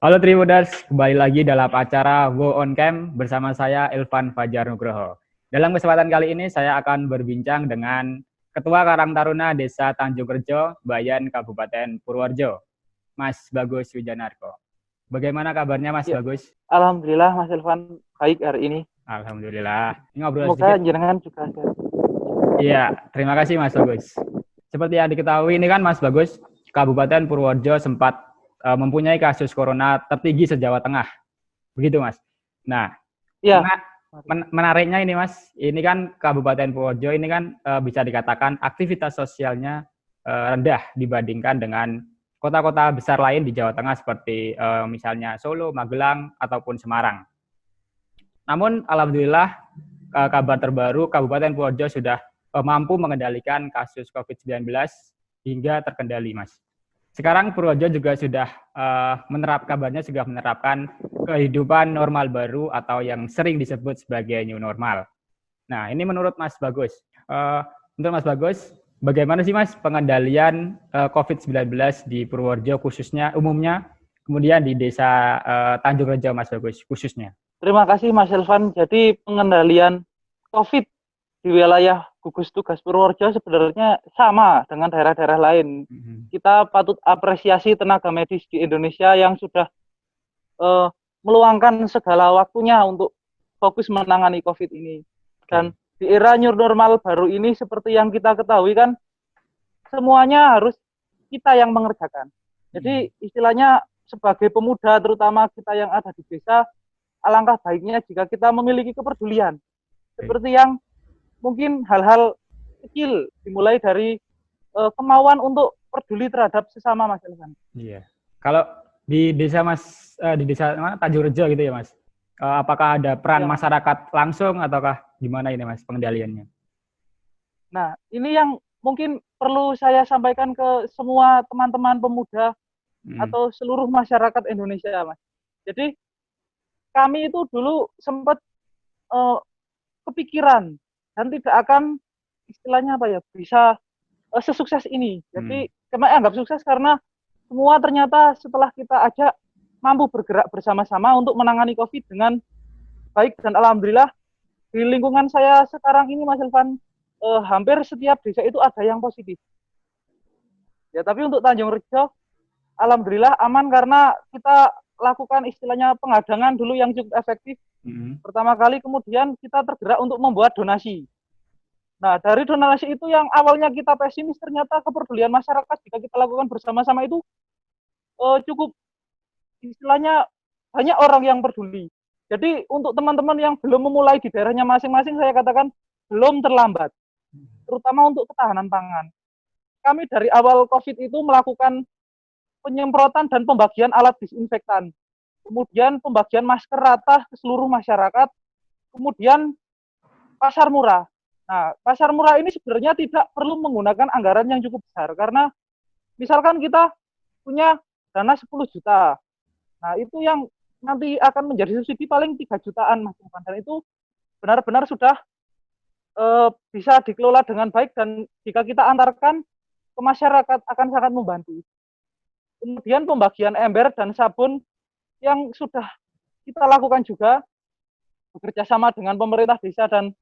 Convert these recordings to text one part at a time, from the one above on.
Halo Tribuners, kembali lagi dalam acara Go On Camp bersama saya Ilvan Fajar Nugroho. Dalam kesempatan kali ini saya akan berbincang dengan Ketua Karang Taruna Desa Tanjung Rejo, Bayan Kabupaten Purworejo, Mas Bagus Wijanarko. Bagaimana kabarnya Mas Ya, Bagus? Alhamdulillah Mas Ilvan baik hari ini. Alhamdulillah. Ini ngobrol Semoga sedikit. jenengan juga sehat. Iya, terima kasih Mas Bagus. Seperti yang diketahui ini kan Mas Bagus, Kabupaten Purworejo sempat mempunyai kasus corona tertinggi se-Jawa Tengah. Begitu Mas. Nah, Ya, menariknya ini Mas, ini kan Kabupaten Purworejo ini kan bisa dikatakan aktivitas sosialnya rendah dibandingkan dengan kota-kota besar lain di Jawa Tengah seperti misalnya Solo, Magelang, ataupun Semarang. Namun alhamdulillah kabar terbaru Kabupaten Purworejo sudah mampu mengendalikan kasus COVID-19 hingga terkendali, Mas. Sekarang Purworejo juga sudah kabarnya sudah menerapkan kehidupan normal baru atau yang sering disebut sebagai new normal. Nah, ini menurut Mas Bagus. Menurut Mas Bagus, bagaimana sih Mas pengendalian COVID-19 di Purworejo khususnya, umumnya, kemudian di Desa Tanjung Rejo, Mas Bagus khususnya? terima kasih Mas Ilvan. Jadi pengendalian COVID di wilayah gugus tugas Purworejo sebenarnya sama dengan daerah-daerah lain. Kita patut apresiasi tenaga medis di Indonesia yang sudah meluangkan segala waktunya untuk fokus menangani COVID ini. Dan di era new normal baru ini seperti yang kita ketahui kan, semuanya harus kita yang mengerjakan. Jadi istilahnya sebagai pemuda, terutama kita yang ada di desa, alangkah baiknya jika kita memiliki kepedulian. Seperti yang mungkin hal-hal kecil dimulai dari kemauan untuk peduli terhadap sesama Mas Elvan. Iya. Kalau di desa Mas, di desa mana Tanjung Rejo gitu ya Mas, apakah ada peran masyarakat langsung ataukah gimana ini Mas pengendaliannya? Nah, ini yang mungkin perlu saya sampaikan ke semua teman-teman pemuda atau seluruh masyarakat Indonesia, Mas. Jadi kami itu dulu sempat kepikiran dan tidak akan istilahnya apa ya bisa sesukses ini. Jadi kami anggap sukses karena semua ternyata setelah kita ajak mampu bergerak bersama-sama untuk menangani COVID dengan baik, dan alhamdulillah di lingkungan saya sekarang ini Mas Ilvan, hampir setiap desa itu ada yang positif. Ya, tapi untuk Tanjung Rejo alhamdulillah aman karena kita lakukan istilahnya pengadangan dulu yang cukup efektif. Pertama kali, kemudian kita tergerak untuk membuat donasi. Nah, dari donasi itu yang awalnya kita pesimis, ternyata kepedulian masyarakat jika kita lakukan bersama-sama itu cukup istilahnya banyak orang yang peduli. Jadi untuk teman-teman yang belum memulai di daerahnya masing-masing, saya katakan belum terlambat, terutama untuk ketahanan pangan. Kami dari awal COVID itu melakukan penyemprotan dan pembagian alat disinfektan, kemudian pembagian masker rata ke seluruh masyarakat, kemudian pasar murah. Nah, pasar murah ini sebenarnya tidak perlu menggunakan anggaran yang cukup besar, karena misalkan kita punya dana 10 juta, nah itu yang nanti akan menjadi subsidi paling 3 jutaan, Mas. Dan itu benar-benar sudah bisa dikelola dengan baik, dan jika kita antarkan ke masyarakat akan sangat membantu. Kemudian pembagian ember dan sabun yang sudah kita lakukan juga bekerja sama dengan pemerintah desa dan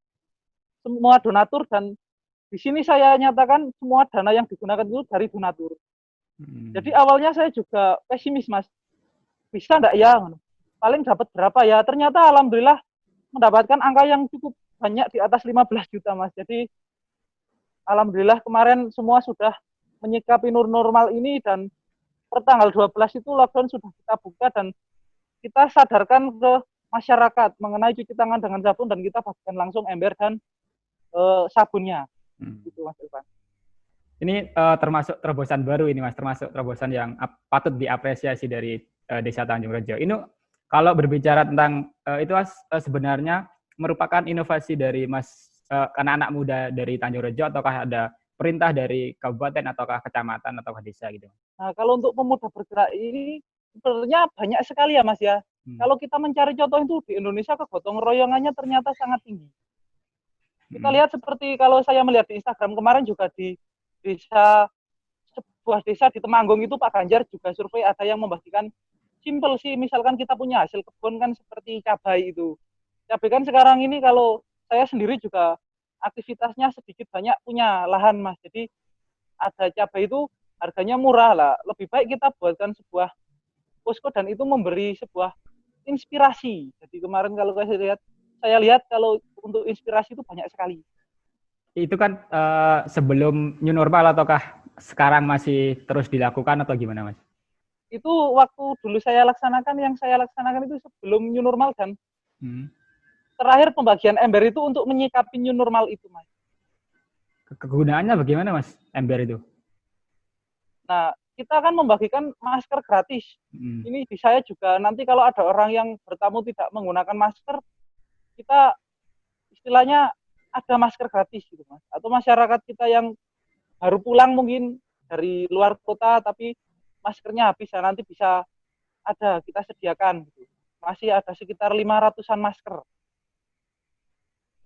semua donatur, dan di sini saya nyatakan semua dana yang digunakan itu dari donatur. Jadi awalnya saya juga pesimis, Mas. Bisa enggak ya? Paling dapat berapa ya? Ternyata alhamdulillah mendapatkan angka yang cukup banyak di atas 15 juta, Mas. Jadi alhamdulillah kemarin semua sudah menyikapi normal ini, dan pertanggal 12 itu lockdown sudah kita buka dan kita sadarkan ke masyarakat mengenai cuci tangan dengan sabun, dan kita bagikan langsung ember dan sabunnya. Gitu, Mas Irfan. Ini termasuk terobosan baru ini Mas, termasuk terobosan yang patut diapresiasi dari Desa Tanjung Rejo. Ini kalau berbicara tentang itu Mas, sebenarnya merupakan inovasi dari Mas anak-anak muda dari Tanjung Rejo, ataukah ada perintah dari kabupaten ataukah kecamatan ataukah desa gitu? Nah, kalau untuk pemuda bergerak ini sebenarnya banyak sekali ya Mas ya. Kalau kita mencari contoh itu di Indonesia, kegotong royongannya ternyata sangat tinggi. Kita lihat seperti kalau saya melihat di Instagram kemarin juga di sebuah desa di Temanggung itu Pak Ganjar juga survei ada yang membagikan simpel sih, misalkan kita punya hasil kebun kan seperti cabai itu. Cabai kan sekarang ini kalau saya sendiri juga aktivitasnya sedikit banyak punya lahan Mas. Jadi ada cabai itu harganya murah lah. Lebih baik kita buatkan sebuah posko dan itu memberi sebuah inspirasi. Jadi kemarin kalau saya lihat kalau untuk inspirasi itu banyak sekali. Itu kan sebelum new normal ataukah sekarang masih terus dilakukan atau gimana, Mas? Itu waktu dulu yang saya laksanakan itu sebelum new normal dan terakhir pembagian ember itu untuk menyikapi new normal itu, Mas. Kegunaannya bagaimana, Mas, ember itu? Nah, kita akan membagikan masker gratis. Ini di saya juga nanti kalau ada orang yang bertamu tidak menggunakan masker, kita istilahnya ada masker gratis gitu, Mas. Atau masyarakat kita yang baru pulang mungkin dari luar kota tapi maskernya habis, ya nanti bisa ada kita sediakan gitu. Masih ada sekitar 500-an masker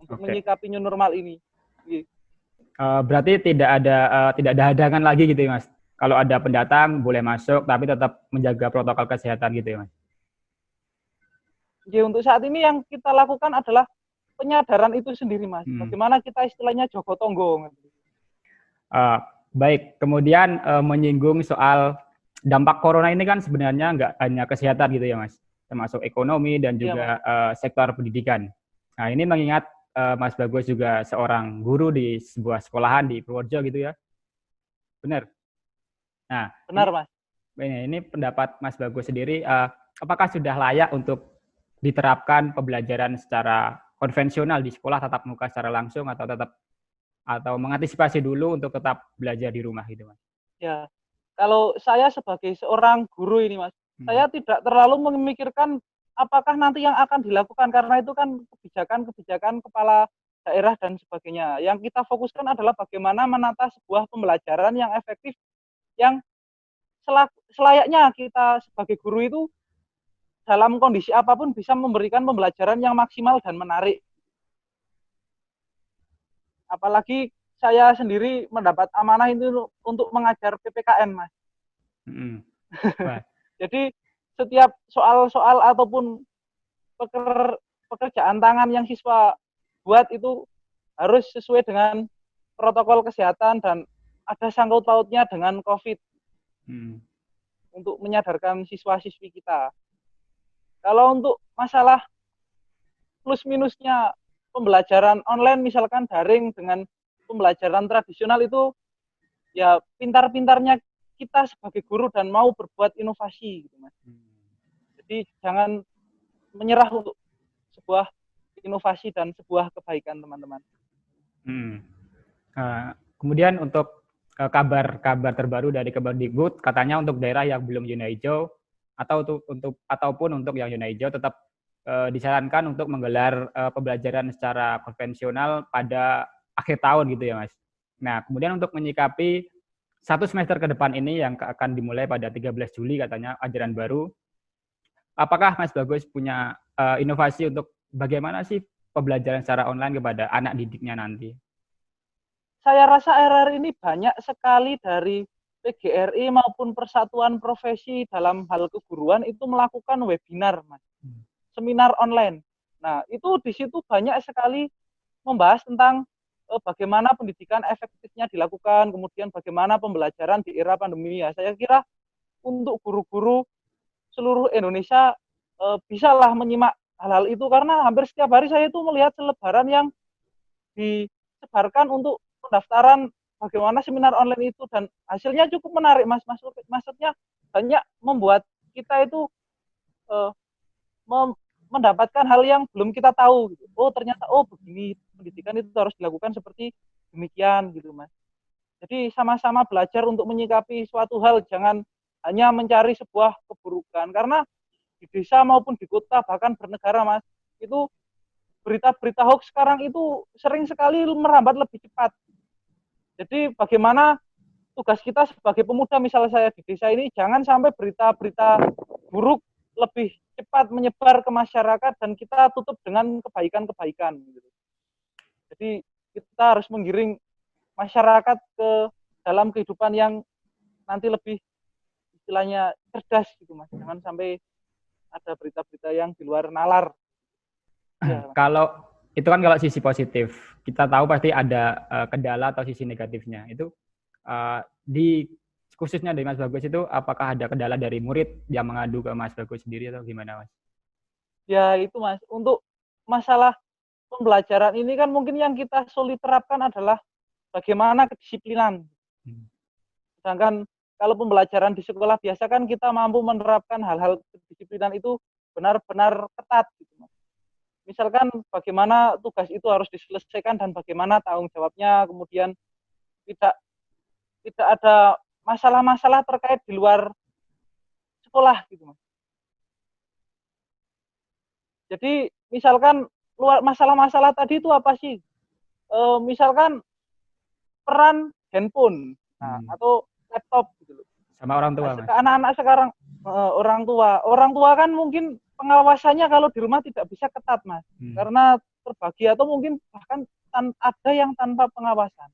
untuk menyikapi new normal ini. Berarti tidak ada hadangan lagi gitu ya, Mas? Kalau ada pendatang boleh masuk tapi tetap menjaga protokol kesehatan gitu ya, Mas? Ya, untuk saat ini yang kita lakukan adalah penyadaran itu sendiri, Mas. Bagaimana kita istilahnya jogo tonggo. Baik, kemudian menyinggung soal dampak corona ini kan sebenarnya nggak hanya kesehatan gitu ya, Mas, termasuk ekonomi dan juga sektor pendidikan. Nah, ini mengingat Mas Bagus juga seorang guru di sebuah sekolahan di Purworejo gitu ya, benar? Nah, benar, Mas. Ini pendapat Mas Bagus sendiri, apakah sudah layak untuk diterapkan pembelajaran secara konvensional di sekolah tatap muka secara langsung atau mengantisipasi dulu untuk tetap belajar di rumah gitu, Mas? Ya, kalau saya sebagai seorang guru ini, Mas, saya tidak terlalu memikirkan apakah nanti yang akan dilakukan, karena itu kan kebijakan kepala daerah dan sebagainya. Yang kita fokuskan adalah bagaimana menata sebuah pembelajaran yang efektif, yang selayaknya kita sebagai guru itu dalam kondisi apapun bisa memberikan pembelajaran yang maksimal dan menarik. Apalagi saya sendiri mendapat amanah itu untuk mengajar PPKN, Mas. Jadi setiap soal-soal ataupun pekerjaan tangan yang siswa buat itu harus sesuai dengan protokol kesehatan dan ada sangkut pautnya dengan COVID untuk menyadarkan siswa-siswi kita. Kalau untuk masalah plus minusnya pembelajaran online, misalkan daring dengan pembelajaran tradisional itu, ya pintar-pintarnya kita sebagai guru dan mau berbuat inovasi, gitu, Mas. Jadi jangan menyerah untuk sebuah inovasi dan sebuah kebaikan, teman-teman. Kemudian untuk kabar terbaru dari Kemendikbud, katanya untuk daerah yang belum zona hijau ataupun untuk yang zona hijau tetap disarankan untuk menggelar pembelajaran secara konvensional pada akhir tahun gitu ya, Mas. Nah, kemudian untuk menyikapi satu semester ke depan ini yang akan dimulai pada 13 Juli katanya ajaran baru, apakah Mas Bagus punya inovasi untuk bagaimana sih pembelajaran secara online kepada anak didiknya nanti? Saya rasa RR ini banyak sekali dari PGRI maupun Persatuan Profesi dalam hal keguruan itu melakukan webinar, Mas. Seminar online. Nah, itu di situ banyak sekali membahas tentang bagaimana pendidikan efektifnya dilakukan, kemudian bagaimana pembelajaran di era pandemi. Ya, saya kira untuk guru-guru seluruh Indonesia bisalah menyimak hal-hal itu, karena hampir setiap hari saya itu melihat selebaran yang disebarkan untuk pendaftaran bagaimana seminar online itu, dan hasilnya cukup menarik, Mas. Maksudnya banyak membuat kita itu mendapatkan hal yang belum kita tahu gitu. Oh, ternyata begini pendidikan itu harus dilakukan seperti demikian gitu, Mas. Jadi sama-sama belajar untuk menyikapi suatu hal, jangan hanya mencari sebuah keburukan, karena di desa maupun di kota bahkan bernegara, Mas, itu berita-berita hoax sekarang itu sering sekali merambat lebih cepat. Jadi bagaimana tugas kita sebagai pemuda, misalnya saya di desa ini, jangan sampai berita-berita buruk lebih cepat menyebar ke masyarakat dan kita tutup dengan kebaikan-kebaikan. Jadi kita harus menggiring masyarakat ke dalam kehidupan yang nanti lebih istilahnya cerdas gitu Mas. Jangan sampai ada berita-berita yang di luar nalar. Ya, Kalau itu kan kalau sisi positif, kita tahu pasti ada kendala atau sisi negatifnya. Itu di khususnya dari Mas Bagus itu, apakah ada kendala dari murid yang mengadu ke Mas Bagus sendiri atau gimana, Mas? ya itu Mas. Untuk masalah pembelajaran ini kan mungkin yang kita sulit terapkan adalah bagaimana kedisiplinan. Sedangkan kalau pembelajaran di sekolah biasa kan kita mampu menerapkan hal-hal kedisiplinan itu benar-benar ketat gitu Mas. Misalkan bagaimana tugas itu harus diselesaikan dan bagaimana tanggung jawabnya, kemudian tidak tidak ada masalah-masalah terkait di luar sekolah gitu Mas. Jadi misalkan luar masalah-masalah tadi itu apa sih? Misalkan peran handphone atau laptop gitu loh. Sama orang tua, Mas. Anak-anak sekarang orang tua kan mungkin pengawasannya kalau di rumah tidak bisa ketat Mas, karena terbagi atau mungkin bahkan ada yang tanpa pengawasan.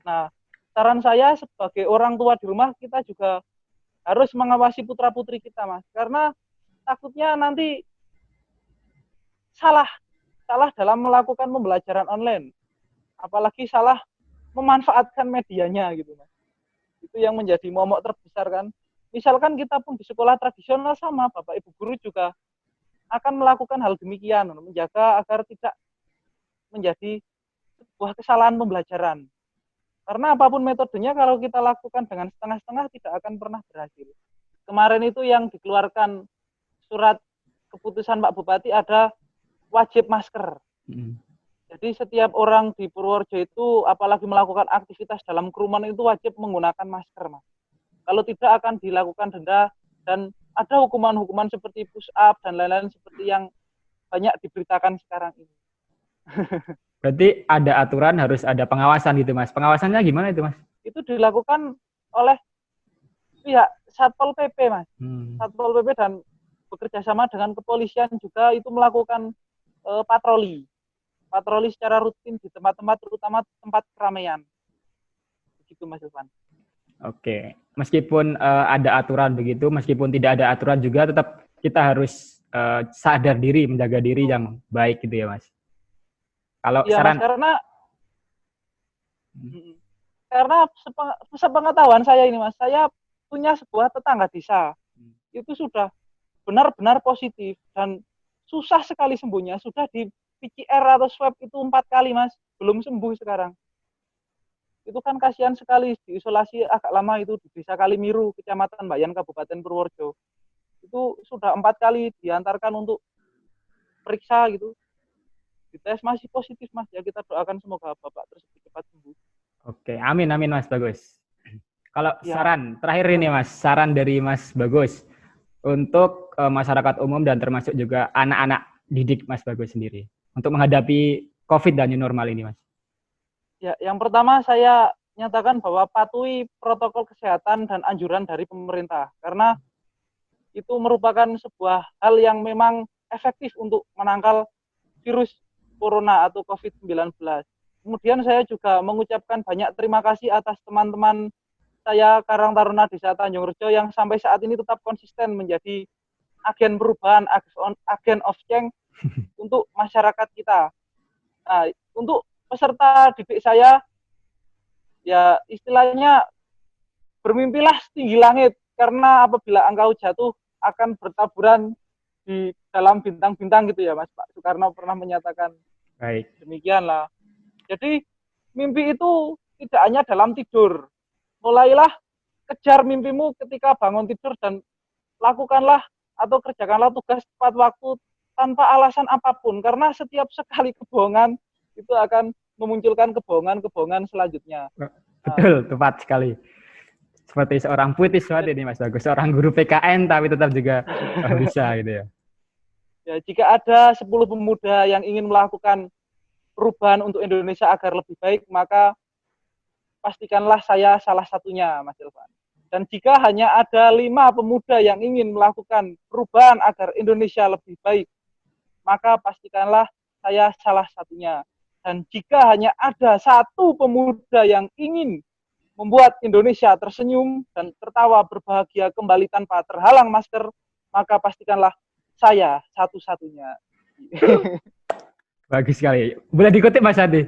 Nah, saran saya sebagai orang tua di rumah kita juga harus mengawasi putra putri kita Mas, karena takutnya nanti salah dalam melakukan pembelajaran online, apalagi salah memanfaatkan medianya gitu Mas. Itu yang menjadi momok terbesar kan. Misalkan kita pun di sekolah tradisional sama Bapak Ibu guru juga akan melakukan hal demikian, menjaga agar tidak menjadi sebuah kesalahan pembelajaran. Karena apapun metodenya kalau kita lakukan dengan setengah-setengah tidak akan pernah berhasil. Kemarin itu yang dikeluarkan surat keputusan Pak Bupati ada wajib masker. Jadi setiap orang di Purworejo itu apalagi melakukan aktivitas dalam kerumunan itu wajib menggunakan masker, Mas. Kalau tidak akan dilakukan denda dan ada hukuman-hukuman seperti push up dan lain-lain seperti yang banyak diberitakan sekarang ini. Berarti ada aturan, harus ada pengawasan gitu, Mas. Pengawasannya gimana itu, Mas? Itu dilakukan oleh pihak Satpol PP, Mas. Satpol PP dan bekerja sama dengan kepolisian juga itu melakukan patroli secara rutin di tempat-tempat terutama tempat keramaian. Begitu Mas Irfan. Oke, meskipun ada aturan begitu, meskipun tidak ada aturan juga tetap kita harus sadar diri, menjaga diri yang baik gitu ya Mas. Kalau ya, saran, Mas, karena sepengetahuan saya ini Mas, saya punya sebuah tetangga desa, itu sudah benar-benar positif dan susah sekali sembuhnya, sudah di PCR atau swab itu 4 kali Mas, belum sembuh sekarang. Itu kan kasihan sekali, diisolasi agak lama itu di Desa Kalimiru, Kecamatan Bayan, Kabupaten Purworejo. Itu sudah 4 kali diantarkan untuk periksa gitu. Dites masih positif Mas, ya kita doakan semoga Bapak tersebut cepat sembuh. Oke, amin Mas Bagus. Kalau saran terakhir ini Mas, saran dari Mas Bagus untuk masyarakat umum dan termasuk juga anak-anak didik Mas Bagus sendiri untuk menghadapi COVID dan new normal ini Mas. Ya, yang pertama saya nyatakan bahwa patuhi protokol kesehatan dan anjuran dari pemerintah karena itu merupakan sebuah hal yang memang efektif untuk menangkal virus corona atau COVID-19. Kemudian saya juga mengucapkan banyak terima kasih atas teman-teman saya Karang Taruna Desa Tanjung Rejo yang sampai saat ini tetap konsisten menjadi agen perubahan, agen of change untuk masyarakat kita. Nah, untuk peserta didik saya, ya istilahnya bermimpilah setinggi langit, karena apabila engkau jatuh akan bertaburan di dalam bintang-bintang gitu ya Mas. Pak Soekarno pernah menyatakan demikianlah. Jadi mimpi itu tidak hanya dalam tidur. Mulailah kejar mimpimu ketika bangun tidur dan lakukanlah atau kerjakanlah tugas tepat waktu tanpa alasan apapun, karena setiap sekali kebohongan itu akan memunculkan kebohongan-kebohongan selanjutnya. Betul, tepat sekali. Seperti seorang puitis banget ini Mas Bagus, seorang guru PKN tapi tetap juga bisa gitu ya. Ya, jika ada 10 pemuda yang ingin melakukan perubahan untuk Indonesia agar lebih baik, maka pastikanlah saya salah satunya, Mas Ilvan. Dan jika hanya ada 5 pemuda yang ingin melakukan perubahan agar Indonesia lebih baik, maka pastikanlah saya salah satunya. Dan jika hanya ada 1 pemuda yang ingin membuat Indonesia tersenyum dan tertawa berbahagia kembali tanpa terhalang masker, maka pastikanlah saya satu-satunya. Bagus sekali. Boleh dikutip Mas Adi?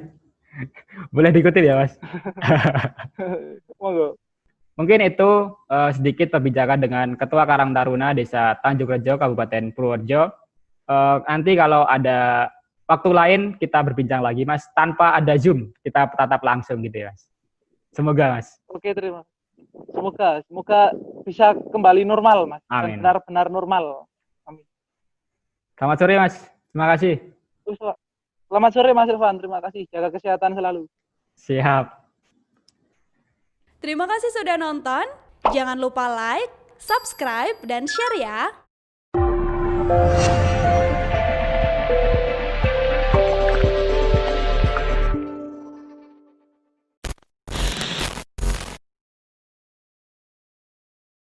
Boleh dikutip ya Mas? Monggo. Mungkin itu sedikit perbincangan dengan Ketua Karang Taruna Desa Tanjung Rejo, Kabupaten Purworejo. Nanti kalau ada waktu lain kita berbincang lagi Mas, tanpa ada Zoom, kita tatap langsung gitu ya Mas. Semoga Mas. Oke, terima. Semoga bisa kembali normal Mas. Amin. Benar-benar normal. Amin. Selamat sore Mas. Terima kasih. Selamat sore Mas Irfan, terima kasih. Jaga kesehatan selalu. Siap. Terima kasih sudah nonton. Jangan lupa like, subscribe, dan share ya.